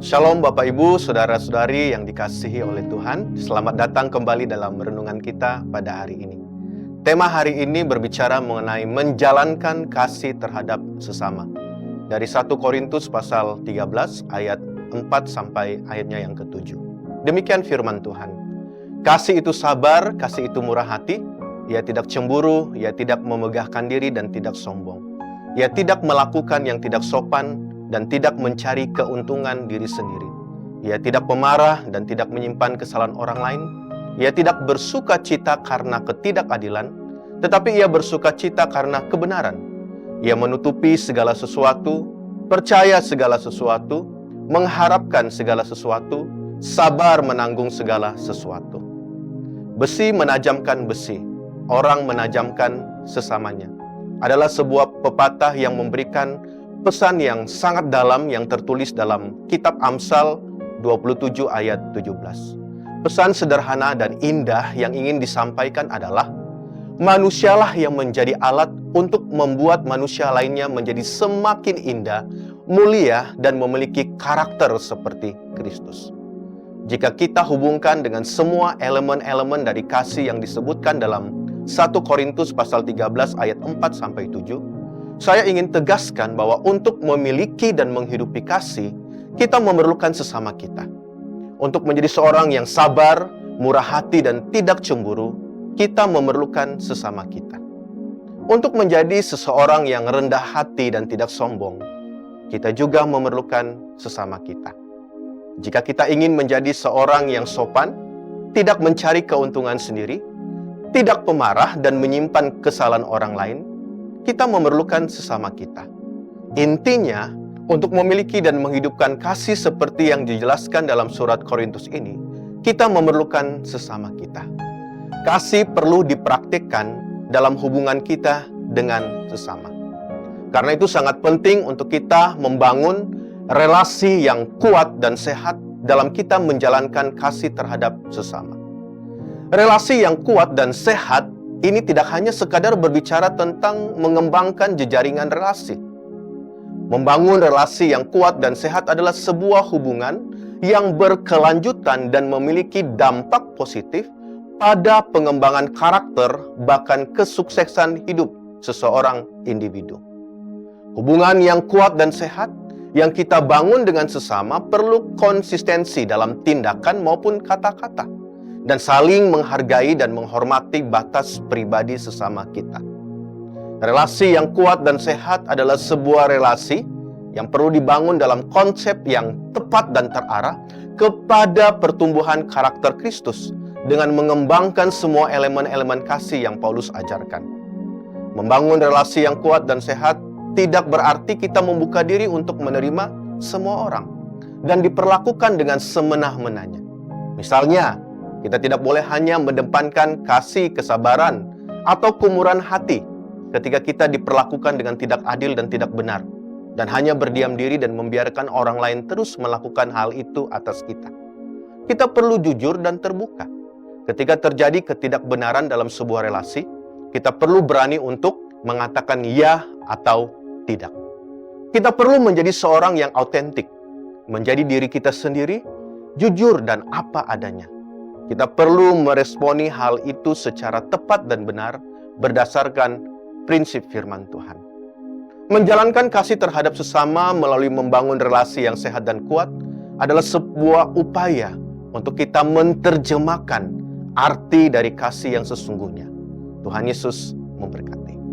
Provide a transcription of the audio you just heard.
Shalom Bapak Ibu, Saudara-saudari yang dikasihi oleh Tuhan. Selamat datang kembali dalam renungan kita pada hari ini. Tema hari ini berbicara mengenai menjalankan kasih terhadap sesama. Dari 1 Korintus pasal 13 ayat 4 sampai ayatnya yang ke-7. Demikian firman Tuhan. Kasih itu sabar, kasih itu murah hati. Ia tidak cemburu, ia tidak memegahkan diri dan tidak sombong. Ia tidak melakukan yang tidak sopan dan tidak mencari keuntungan diri sendiri. Ia tidak pemarah dan tidak menyimpan kesalahan orang lain. Ia tidak bersuka cita karena ketidakadilan, tetapi ia bersuka cita karena kebenaran. Ia menutupi segala sesuatu, percaya segala sesuatu, mengharapkan segala sesuatu, sabar menanggung segala sesuatu. Besi menajamkan besi, orang menajamkan sesamanya. Adalah sebuah pepatah yang memberikan pesan yang sangat dalam yang tertulis dalam kitab Amsal 27 ayat 17. Pesan sederhana dan indah yang ingin disampaikan adalah manusialah yang menjadi alat untuk membuat manusia lainnya menjadi semakin indah, mulia, dan memiliki karakter seperti Kristus. Jika kita hubungkan dengan semua elemen-elemen dari kasih yang disebutkan dalam 1 Korintus pasal 13 ayat 4 sampai 7, saya ingin tegaskan bahwa untuk memiliki dan menghidupi kasih, kita memerlukan sesama kita. Untuk menjadi seorang yang sabar, murah hati, dan tidak cemburu, kita memerlukan sesama kita. Untuk menjadi seseorang yang rendah hati dan tidak sombong, kita juga memerlukan sesama kita. Jika kita ingin menjadi seorang yang sopan, tidak mencari keuntungan sendiri, tidak pemarah dan menyimpan kesalahan orang lain, kita memerlukan sesama kita. Intinya, untuk memiliki dan menghidupkan kasih seperti yang dijelaskan dalam surat Korintus ini, kita memerlukan sesama kita. Kasih perlu dipraktikkan dalam hubungan kita dengan sesama. Karena itu sangat penting untuk kita membangun relasi yang kuat dan sehat dalam kita menjalankan kasih terhadap sesama. Relasi yang kuat dan sehat ini tidak hanya sekadar berbicara tentang mengembangkan jejaringan relasi. Membangun relasi yang kuat dan sehat adalah sebuah hubungan yang berkelanjutan dan memiliki dampak positif pada pengembangan karakter bahkan kesuksesan hidup seseorang individu. Hubungan yang kuat dan sehat yang kita bangun dengan sesama perlu konsistensi dalam tindakan maupun kata-kata, dan saling menghargai dan menghormati batas pribadi sesama kita. Relasi yang kuat dan sehat adalah sebuah relasi yang perlu dibangun dalam konsep yang tepat dan terarah kepada pertumbuhan karakter Kristus dengan mengembangkan semua elemen-elemen kasih yang Paulus ajarkan. Membangun relasi yang kuat dan sehat tidak berarti kita membuka diri untuk menerima semua orang dan diperlakukan dengan semena-menanya. Misalnya, kita tidak boleh hanya mengedepankan kasih, kesabaran, atau kemurahan hati ketika kita diperlakukan dengan tidak adil dan tidak benar, dan hanya berdiam diri dan membiarkan orang lain terus melakukan hal itu atas kita. Kita perlu jujur dan terbuka. Ketika terjadi ketidakbenaran dalam sebuah relasi, kita perlu berani untuk mengatakan ya atau tidak. Kita perlu menjadi seorang yang autentik, menjadi diri kita sendiri, jujur dan apa adanya. Kita perlu meresponi hal itu secara tepat dan benar berdasarkan prinsip firman Tuhan. Menjalankan kasih terhadap sesama melalui membangun relasi yang sehat dan kuat adalah sebuah upaya untuk kita menerjemahkan arti dari kasih yang sesungguhnya. Tuhan Yesus memberkati.